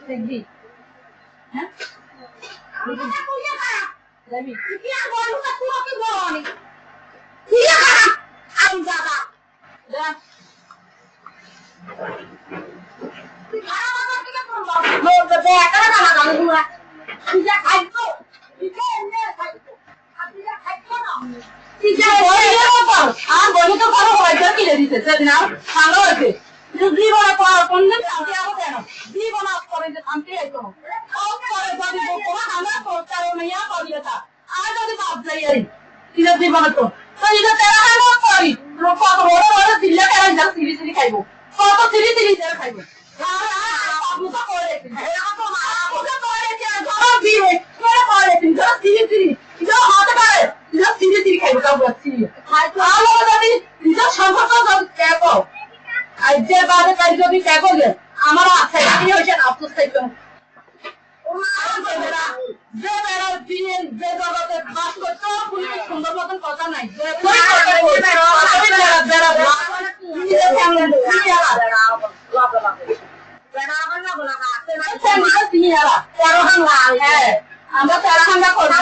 দেখবি হ্যাঁ যাবি কি আর বলবো না তুই কি বলনি কি আমি যাবা যা তুই খারাপ কথা কি করব বলতে দে একা না না বুয়া তুই যা খাইতো তুই কে এনে খাইতো আপনি যা খাইতো না তুই যা বলি না বল আর বলি তো করো হয়তো কি দিতে সেদিন আর ভালো হয়েছে জীবনে কোনদিন শান্তি আবো কেন জীবন আপ করে যে শান্তি আইতো করে যদি বকো আমরা করতে মেয়া করিয়ে তা আর যদি বাপ যাই এই তিন জীবনে তো এটা তেরা হানো করি লোক কত বড় বড় দিল্লা কেন যা সিরি সিরি খাইবো কত সিরি সিরি যারা খাইবো বাবু তো করে এরা তো বাবু তো করে জবাব দিবে করে করে যা সিরি সিরি যা হাতে পারে যা সিরি সিরি খাইবো কাউ সিরি আলো যদি নিজের সম্পর্ক যদি দেখো আজকে বাদে কাজ যদি দেখো যে আমার আছে কি হইছে না আফসোস থাকতো যে বেড়া দিন যে জগতে বাস করতো পুলিশ সুন্দর মতন কথা নাই যে আমরা তেরা হাঙ্গা করবো